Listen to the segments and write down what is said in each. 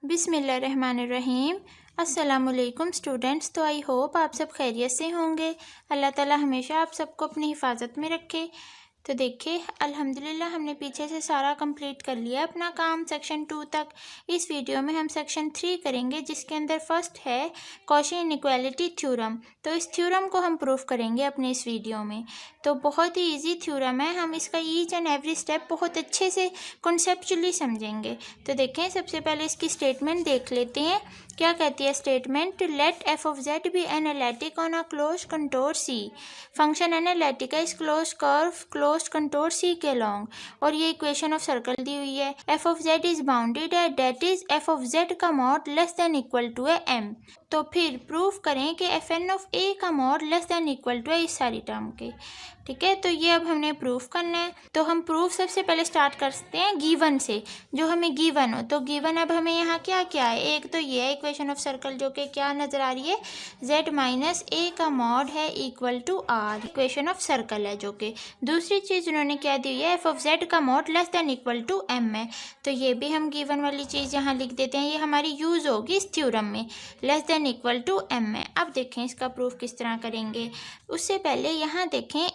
बिस्मिल्लाहिर्रहमानिर्रहीम। अस्सलामुअलैकुम स्टूडेंट्स। तो आई होप आप सब खैरियत से होंगे। अल्लाह ताला हमेशा आप सबको अपनी हिफाजत में रखे। तो देखिए अल्हम्दुलिल्लाह हमने पीछे से सारा कंप्लीट कर लिया अपना काम सेक्शन 2 तक। इस वीडियो में हम सेक्शन 3 करेंगे जिसके अंदर फर्स्ट है कॉची इनइक्वालिटी थ्योरम। तो इस थ्योरम को हम प्रूफ करेंगे अपने इस वीडियो में। तो बहुत ही इजी थ्योरम है, हम इसका ईच एंड एवरी स्टेप बहुत अच्छे से कॉन्सेप्चुअली समझेंगे। तो देखें सबसे पहले इसकी स्टेटमेंट देख लेते हैं। क्या कहती है statement? Let f of z be analytic on a close contour C. Function analytic है इस close curve close contour C के लॉन्ग, और ये इक्वेशन ऑफ सर्कल दी हुई है। F of Z is bounded है, that is F of Z का mod less than equal to है एम। तो फिर प्रूफ करें कि एफ एन ऑफ ए का mod less than equal to है इस सारी टर्म के। ठीक है, तो ये अब हमने प्रूफ करना है। तो हम प्रूफ सबसे पहले स्टार्ट करते हैं गिवन से, जो हमें गिवन हो। तो गिवन अब हमें यहाँ क्या क्या है? एक तो ये है इक्वेशन ऑफ सर्कल जो कि क्या नज़र आ रही है, z माइनस ए का मॉड है equal to r, equation of circle है जो कि। दूसरी चीज़ उन्होंने क्या दी हुई है, एफ ऑफ जेड का mod less than equal to M है। तो ये भी हम गिवन वाली चीज़ यहाँ लिख देते हैं, ये हमारी यूज़ होगी इस थ्योरम में, less than equal to M है। अब देखें इसका प्रूफ किस तरह करेंगे। उससे पहले यहाँ देखें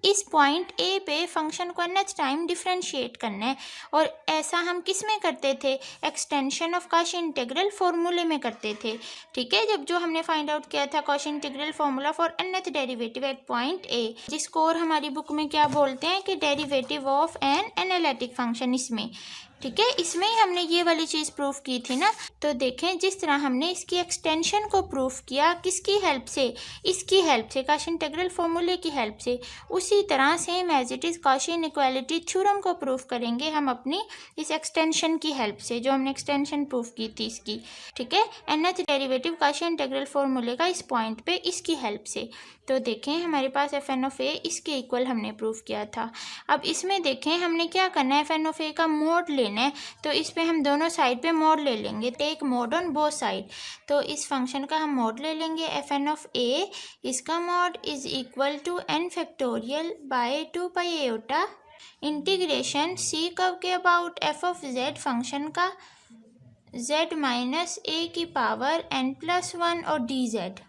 इस पॉइंट ए पे फंक्शन को nth टाइम डिफ्रेंशिएट करना है, और ऐसा हम किस में करते थे, एक्सटेंशन ऑफ कॉची इंटीग्रल फॉर्मूले में करते थे। ठीक है, जब जो हमने फाइंड आउट किया था Cauchy integral formula for nth derivative at point a, जिसको और हमारी बुक में क्या बोलते हैं कि derivative of an analytic function. इसमें ठीक है, इसमें ही हमने ये वाली चीज़ प्रूफ की थी ना। तो देखें जिस तरह हमने इसकी एक्सटेंशन को प्रूफ किया, किसकी हेल्प से, इसकी हेल्प से, कॉची इंटीग्रल फॉर्मूले की हेल्प से, उसी तरह same as it is Cauchy inequality theorem को प्रूफ करेंगे हम अपनी इस एक्सटेंशन की हेल्प से, जो हमने एक्सटेंशन प्रूफ की थी इसकी। ठीक है, nth डेरिवेटिव कॉची इंटीग्रल फॉर्मूले का इस पॉइंट पे इसकी हेल्प से। तो देखें हमारे पास एफ एन ऑफ ए इसके इक्वल हमने प्रूफ किया था। अब इसमें देखें हमने क्या करना है, एफ एन ऑफ ए का मोड लेना है। तो इस पे हम दोनों साइड पे मोड ले लेंगे, take mod on both side. तो इस फंक्शन का हम मोड ले लेंगे, एफ एन ऑफ ए इसका mod is equal to N factorial by 2 pi iota integration C कब के about F of Z function का z माइनस ए की पावर n+1 और dz।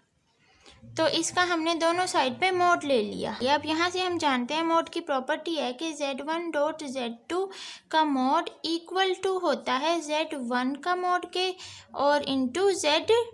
तो इसका हमने दोनों साइड पे मोड ले लिया। अब यहाँ से हम जानते हैं मोड की प्रॉपर्टी है कि z1 डॉट z2 का मोड इक्वल टू होता है z1 का मोड के और इंटू z2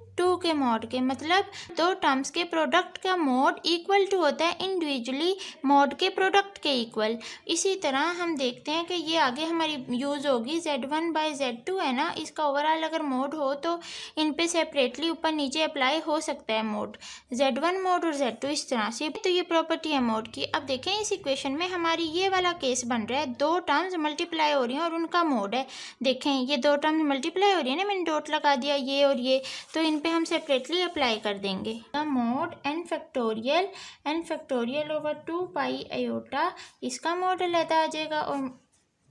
के मोड के। मतलब दो टर्म्स के प्रोडक्ट का मोड इक्वल टू होता है इंडिविजुअली मोड के प्रोडक्ट के इक्वल। इसी तरह हम देखते हैं कि ये आगे हमारी यूज़ होगी z1 बाय z2 है ना, इसका ओवरऑल अगर मोड हो तो इन पे सेपरेटली ऊपर नीचे अप्लाई हो सकता है मोड, z1 मोड और z2 इस तरह से। तो ये प्रॉपर्टी है मोड की। अब देखें इस इक्वेशन में हमारी ये वाला केस बन रहा है, दो टर्म्स मल्टीप्लाई हो रही हैं और उनका मोड है। देखें ये दो टर्म्स मल्टीप्लाई हो रही है ना, मैंने डॉट लगा दिया ये और ये, तो इन पे हम सेपरेटली अप्लाई कर देंगे। Mod N factorial over 2 pi iota, इसका मोड अलग आ जाएगा और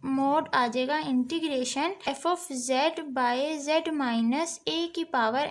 मोड आ जाएगा integration F of Z by Z minus A की पावर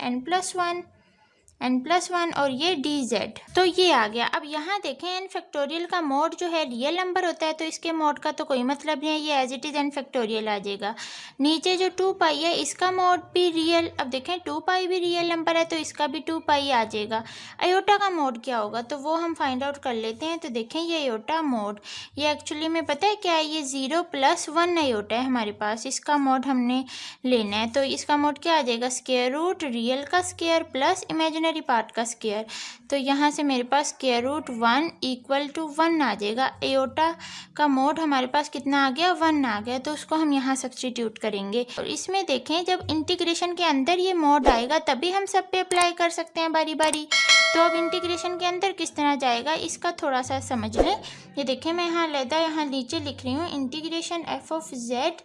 n+1 और ये dz। तो ये आ गया। अब यहाँ देखें n फैक्टोरियल का मोड जो है रियल नंबर होता है, तो इसके मोड का तो कोई मतलब नहीं है, ये as it is n factorial आ जाएगा। नीचे जो 2 पाई है इसका मोड भी रियल, अब देखें 2 पाई भी रियल नंबर है तो इसका भी 2 पाई आ जाएगा। अयोटा का मोड क्या होगा तो वो हम फाइंड आउट कर लेते हैं। तो देखें ये अयोटा मोड, ये एक्चुअली में पता है क्या है, ये 0+1 अयोटा है हमारे पास, इसका मोड हमने लेना है। तो इसका मोड क्या आ जाएगा, स्क्वायर रूट रियल का स्क्वायर प्लस इमेजिनरी पार्ट का स्क्वायर। तो यहाँ से मेरे पास स्क्वायर रूट 1 इक्वल टू 1 आ जाएगा। एयोटा का मोड हमारे पास कितना आ गया, 1 आ गया, तो उसको हम यहाँ सब्स्टिट्यूट करेंगे। और इसमें देखें जब इंटीग्रेशन के अंदर ये मोड आएगा तभी हम सब पे अप्लाई कर सकते हैं बारी बारी। तो अब इंटीग्रेशन के अंदर किस तरह जाएगा इसका थोड़ा सा समझ लें। ये देखें मैं यहाँ नीचे लिख रही हूँ integration F of Z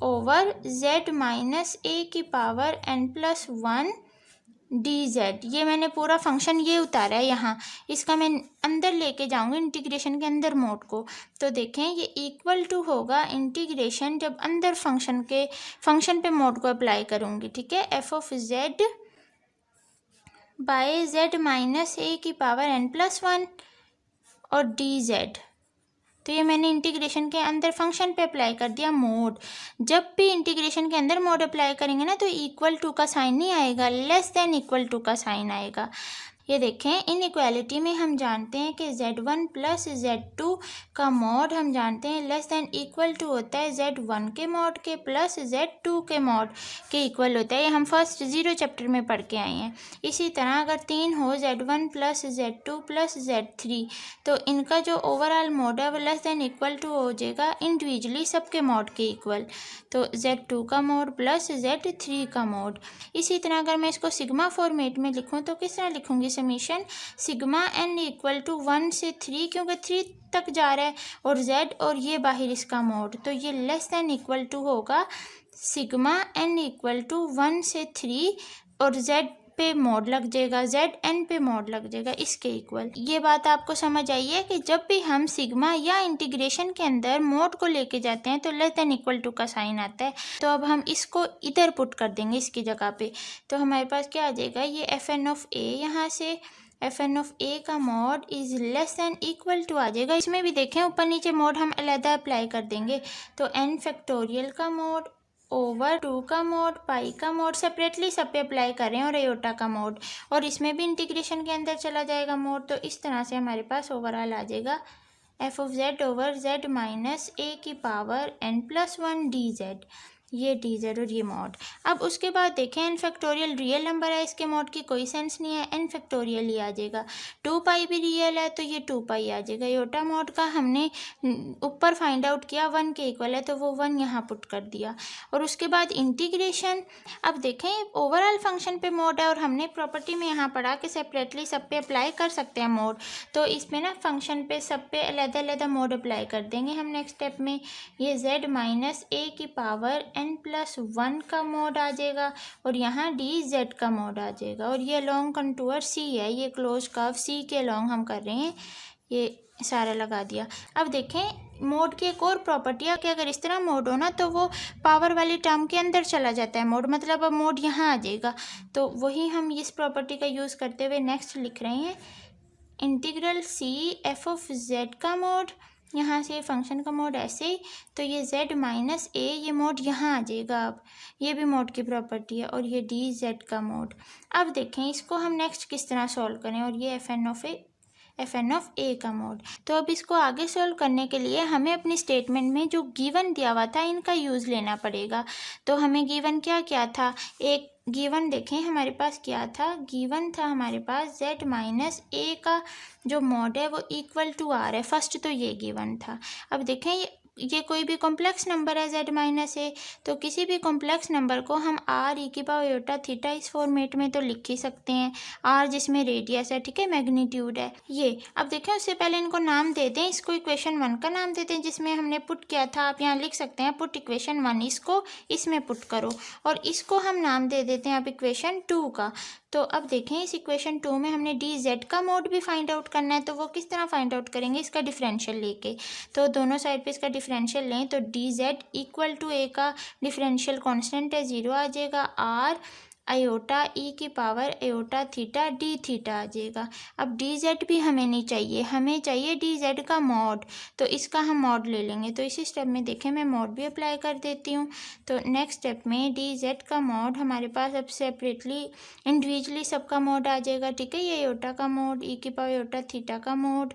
over Z minus A की पावर n+1 dz। ये मैंने पूरा फंक्शन ये उतारा है यहाँ, इसका मैं अंदर लेके जाऊँगी इंटीग्रेशन के अंदर मोड को। तो देखें ये इक्वल टू होगा इंटीग्रेशन जब अंदर फंक्शन पे मोड को अप्लाई करूँगी। ठीक है, F of Z by Z minus A की पावर n+1 और dz। तो ये मैंने इंटीग्रेशन के अंदर फंक्शन पे अप्लाई कर दिया मोड। जब भी इंटीग्रेशन के अंदर मोड अप्लाई करेंगे ना तो इक्वल टू का साइन नहीं आएगा, लेस देन इक्वल टू का साइन आएगा। ये देखें इनइक्वालिटी में हम जानते हैं कि Z1 प्लस Z2 का मॉड हम जानते हैं लेस देन इक्वल टू होता है Z1 के मॉड के प्लस Z2 के मॉड के इक्वल होता है। ये हम फर्स्ट 0 चैप्टर में पढ़ के आए हैं। इसी तरह अगर 3 हो Z1 plus Z2 plus Z3 तो इनका जो ओवरऑल मॉड है वो लेस देन इक्वल टू हो जाएगा इंडिविजुअली सबके मॉड के इक्वल। तो Z2 का मॉड प्लस Z3 का मॉड। इसी तरह अगर मैं इसको सिग्मा फॉर्मेट में लिखूँ तो किस तरह लिखूँगी summation sigma n equal to 1 से 3, क्योंकि 3 तक जा रहा है और z और ये बाहर इसका मोड, तो ये लेस देन इक्वल टू होगा सिग्मा n इक्वल टू 1 से 3 और z पे मोड लग जाएगा, जेड एन पे मोड लग जाएगा इसके इक्वल। ये बात आपको समझ आई है कि जब भी हम सिग्मा या इंटीग्रेशन के अंदर मोड को लेके जाते हैं तो लेस देन इक्वल टू का साइन आता है। तो अब हम इसको इधर पुट कर देंगे इसकी जगह पे, तो हमारे पास क्या आ जाएगा, ये एफ एन ऑफ ए, यहाँ से एफ एन ऑफ ए का mod is less than equal to आ जाएगा। इसमें भी देखें ऊपर नीचे मॉड हम अलग अप्लाई कर देंगे, तो एन फैक्टोरियल का मॉड ओवर 2 का मॉड, पाई का मॉड सेपरेटली सब पे अप्लाई कर रहे हैं और एयोटा का मॉड, और इसमें भी इंटीग्रेशन के अंदर चला जाएगा मॉड। तो इस तरह से हमारे पास ओवरऑल आ जाएगा F of Z over Z minus A की power N plus 1 D Z, ये डी जेड और ये मॉड। अब उसके बाद देखें एन फैक्टोरियल रियल नंबर है, इसके मॉड की कोई सेंस नहीं है, एन फैक्टोरियल ही आ जाएगा। 2 पाई भी रियल है तो ये 2 पाई आ जाएगा। योटा मॉड का हमने ऊपर फाइंड आउट किया 1 के इक्वल है तो वो 1 यहाँ पुट कर दिया। और उसके बाद इंटीग्रेशन, अब देखें ओवरऑल फंक्शन पे मोड है और हमने प्रॉपर्टी में यहाँ पढ़ा कि सेपरेटली सब पे अप्लाई कर सकते हैं मोड, तो इसमें ना फंक्शन पे सब पे अलग अलग मोड अप्लाई कर देंगे हम नेक्स्ट स्टेप में। ये z माइनस ए की पावर n प्लस 1 का मोड आ जाएगा और यहाँ डी जेड का मोड आ जाएगा। और ये लॉन्ग कंटूर सी है, ये क्लोज कर्व सी के लॉन्ग हम कर रहे हैं, ये सारा लगा दिया। अब देखें मोड की एक और प्रॉपर्टी है कि अगर इस तरह मोड हो ना तो वो पावर वाली टर्म के अंदर चला जाता है मोड, मतलब अब मोड यहाँ आ जाएगा। तो वही हम इस प्रॉपर्टी का यूज़ करते हुए नेक्स्ट लिख रहे हैं integral C f of Z का मोड, यहाँ से फंक्शन का मोड ऐसे ही, तो ये z माइनस ए ये मोड यहाँ आ जाएगा। अब ये भी मोड की प्रॉपर्टी है और ये डी जेड का मोड। अब देखें इसको हम नेक्स्ट किस तरह सॉल्व करें, और ये एफ एन ऑफ ए का मोड। तो अब इसको आगे सॉल्व करने के लिए हमें अपनी स्टेटमेंट में जो गिवन दिया हुआ था इनका यूज़ लेना पड़ेगा। तो हमें गिवन क्या क्या था, एक गिवन देखें हमारे पास क्या था, गिवन था हमारे पास z माइनस ए का जो मॉड है वो इक्वल टू आर है, फर्स्ट तो ये गिवन था। अब देखें ये कोई भी कॉम्प्लेक्स नंबर है z माइनस ए, तो किसी भी कॉम्प्लेक्स नंबर को हम आर ई की पावर योटा थीटा इस फॉर्मेट में तो लिख ही सकते हैं, आर जिसमें रेडियस है, ठीक है, मैग्नीट्यूड है ये। अब देखें उससे पहले इनको नाम दे दें, इसको इक्वेशन 1 का नाम देते हैं जिसमें हमने पुट किया था, आप यहाँ लिख सकते हैं पुट इक्वेशन 1, इसको इसमें पुट करो, और इसको हम नाम दे देते हैं अब इक्वेशन 2 का। तो अब देखें इस इक्वेशन 2 में हमने डी जेड का मोड भी फाइंड आउट करना है, तो वो किस तरह फाइंड आउट करेंगे, इसका डिफरेंशियल लेके। तो दोनों साइड पे इसका डिफरेंशियल लें तो डी जेड इक्वल टू ए का डिफरेंशियल कांस्टेंट है 0 आ जाएगा, आर आयोटा ई की power iota theta D theta आ जाएगा। अब डी जेड भी हमें नहीं चाहिए, हमें चाहिए डी जेड का मॉड, तो इसका हम मॉड ले लेंगे। तो इसी स्टेप में देखें मैं मॉड भी अप्लाई कर देती हूँ। तो नेक्स्ट स्टेप में डी जेड का मॉड हमारे पास अब सेपरेटली इंडिविजुअली सबका मॉड आ जाएगा, ठीक है, ये आयोटा का मॉड, ई की पावर आयोटा थीटा का मॉड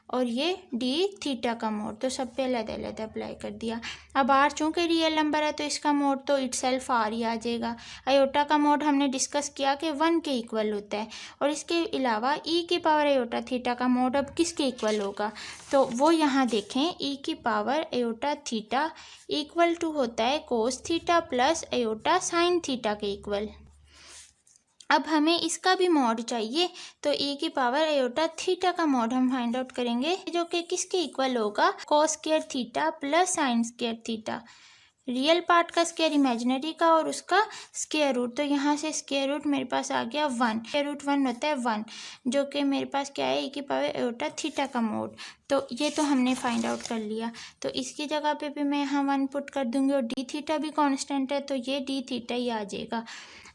और ये डी थीटा का मोड, तो सब पे अलग अलग अप्लाई कर दिया। अब आर चूँकि रियल नंबर है तो इसका मोड तो इटसेल्फ आर ही आ जाएगा। आयोटा का मोड हमने डिस्कस किया कि 1 के इक्वल होता है, और इसके अलावा ई की पावर आयोटा थीटा का मोड अब किसके इक्वल होगा, तो वो यहाँ देखें ई की power iota theta equal to होता है cos theta plus iota sine theta के इक्वल। अब हमें इसका भी मॉड चाहिए, तो ई की पावर आयोटा थीटा का मॉड हम फाइंड आउट करेंगे जो कि किसके इक्वल होगा, cos square theta plus sine square theta, real part का स्क्वायर इमेजिनरी का और उसका स्क्वायर रूट। तो यहाँ से स्क्वायर रूट मेरे पास आ गया 1, स्क्वायर रूट 1 होता है 1, जो कि मेरे पास क्या है, ई की पावर आयोटा थीटा का मोड। तो ये तो हमने फाइंड आउट कर लिया, तो इसकी जगह पे भी मैं यहाँ 1 पुट कर दूंगी और डी थीटा भी कांस्टेंट है तो ये डी थीटा ही आ जाएगा।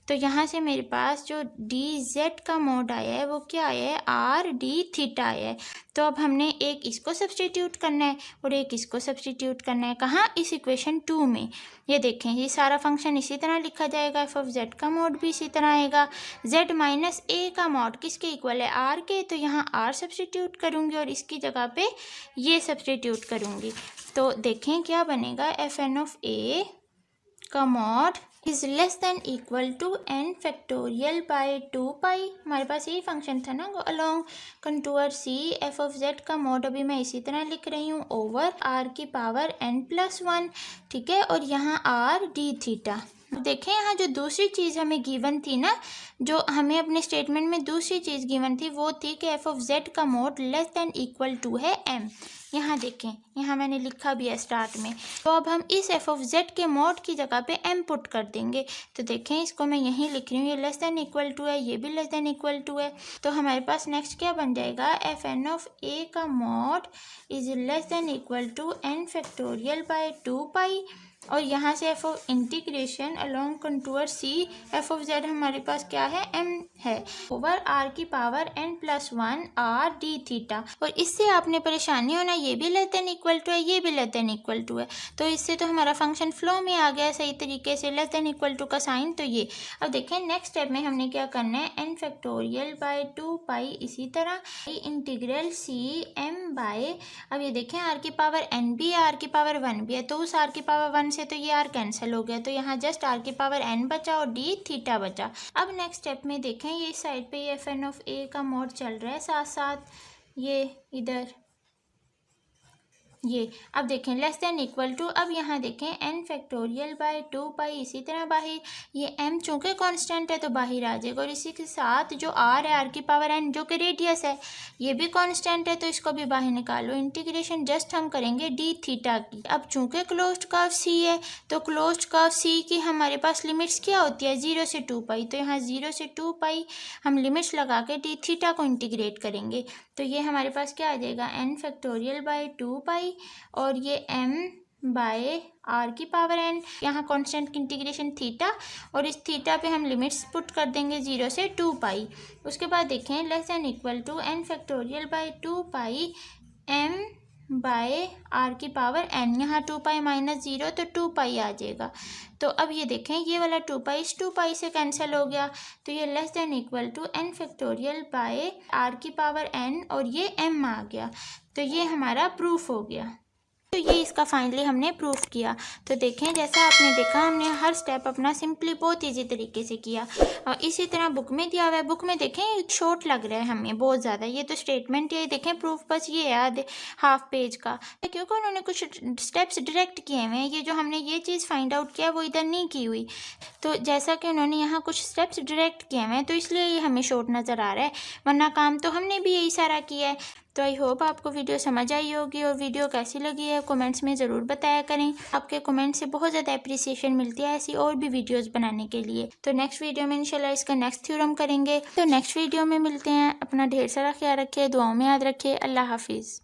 तो यहाँ से मेरे पास जो डी जेड का मोड आया है वो क्या आया है, आर डी थीटा आया है। तो अब हमने एक इसको सब्सटीट्यूट करना है और एक इसको सब्सटीट्यूट करना है। कहाँ, इस इक्वेशन 2 में। ये देखें, ये सारा फंक्शन इसी तरह लिखा जाएगा। एफ ऑफ जेड का मोड भी इसी तरह आएगा। जेड माइनस ए का मोड किसके इक्वल है, आर के। तो यहाँ आर सब्सटीट्यूट करूँगी और इसकी जगह पे ये सब्सटीट्यूट करूँगी। तो देखें क्या बनेगा, एफ एन ऑफ ए का mod is less than equal to N factorial by 2 pi. हमारे पास यही फंक्शन था ना, along contour C. F of Z का मॉड अभी मैं इसी तरह लिख रही हूँ, ओवर आर की पावर एन प्लस 1, ठीक है। और यहाँ आर डी थीटा। देखें यहाँ जो दूसरी चीज़ हमें गिवन थी ना, जो हमें अपने स्टेटमेंट में दूसरी चीज़ गिवन थी वो थी कि एफ ऑफ जेड का mod less than equal to है एम। यहाँ देखें, यहाँ मैंने लिखा भी है स्टार्ट में। तो अब हम इस एफ ऑफ जेड के मोड की जगह पे एम पुट कर देंगे। तो देखें, इसको मैं यहीं लिख रही हूँ, ये लेस देन इक्वल टू है, ये भी लेस देन इक्वल टू है। तो हमारे पास नेक्स्ट क्या बन जाएगा, एफ एन ऑफ ए का mod is less than equal to N factorial by 2 pi. और यहाँ से f of integration along contour C, f of z हमारे पास क्या है, एम है, ओवर आर की power N plus 1 r d theta. और इससे आपने परेशानी होना, ये भी लेस देन इक्वल टू है, ये भी लेस देन इक्वल टू है। तो इससे तो हमारा फंक्शन फ्लो में आ गया सही तरीके से, लेस देन इक्वल टू का साइन। तो ये अब देखें नेक्स्ट स्टेप में हमने क्या करना है, एन फैक्टोरियल बाय 2 पाई, इसी तरह इंटीग्रल सी एम बाय, अब ये देखें आर की पावर एन भी है, आर की पावर 1 भी है। तो उस आर की पावर 1 से तो ये आर कैंसिल हो गया, तो यहाँ जस्ट आर की पावर एन बचा और डी थीटा बचा। अब नेक्स्ट स्टेप में देखें, ये साइड पे ये एफ एन ऑफ ए का मोड चल रहा है, साथ साथ ये इधर ये। अब देखें लेस देन इक्वल टू, अब यहाँ देखें एन फैक्टोरियल बाय 2 पाई, इसी तरह बाहर ये एम चूँकि कांस्टेंट है तो बाहर आ जाएगा। और इसी के साथ जो आर है, आर की पावर एन जो कि रेडियस है, ये भी कांस्टेंट है तो इसको भी बाहर निकालो। इंटीग्रेशन जस्ट हम करेंगे डी थीटा की। अब चूँकि क्लोज्ड कर्व सी है तो क्लोज्ड कर्व सी की हमारे पास लिमिट्स क्या होती है, 0 से 2 पाई। तो यहाँ 0 से 2 पाई हम लिमिट्स लगा के डी थीटा को इंटीग्रेट करेंगे। तो ये हमारे पास क्या आ जाएगा, एन फैक्टोरियल बाय 2 पाई और ये m बाय आर की पावर n, यहाँ कांस्टेंट की इंटीग्रेशन थीटा, और इस थीटा पे हम लिमिट्स पुट कर देंगे 0 से 2 पाई। उसके बाद देखें less than equal to N factorial by 2 pi m by r की पावर n, यहाँ 2 पाई माइनस 0 तो 2 पाई आ जाएगा। तो अब ये देखें ये वाला 2 पाई इस 2 पाई से कैंसिल हो गया, तो ये less than equal to N factorial by r की पावर n और ये m आ गया। तो ये हमारा प्रूफ हो गया। तो ये इसका फाइनली हमने प्रूफ किया। तो देखें जैसा आपने देखा हमने हर स्टेप अपना सिंपली बहुत इजी तरीके से किया। और इसी तरह बुक में दिया हुआ है, बुक में देखें शॉर्ट लग रहा है हमें बहुत ज़्यादा, ये तो स्टेटमेंट है, देखें प्रूफ बस ये है आधे हाफ पेज का, क्योंकि उन्होंने कुछ स्टेप्स डायरेक्ट किए हुए हैं। ये जो हमने ये चीज़ फाइंड आउट किया वो इधर नहीं की हुई, तो जैसा कि उन्होंने यहाँ कुछ स्टेप्स डायरेक्ट किए हुए हैं तो इसलिए ये हमें शॉर्ट नज़र आ रहा है, वरना काम तो हमने भी यही सारा किया है। तो आई होप आपको वीडियो समझ आई होगी, और वीडियो कैसी लगी है कमेंट्स में ज़रूर बताया करें। आपके कमेंट से बहुत ज़्यादा अप्रिसिएशन मिलती है ऐसी और भी वीडियोस बनाने के लिए। तो नेक्स्ट वीडियो में इंशाल्लाह इसका नेक्स्ट थ्योरम करेंगे। तो नेक्स्ट वीडियो में मिलते हैं। अपना ढेर सारा ख्याल रखिए, दुआओं में याद रखिए। अल्लाह हाफिज़।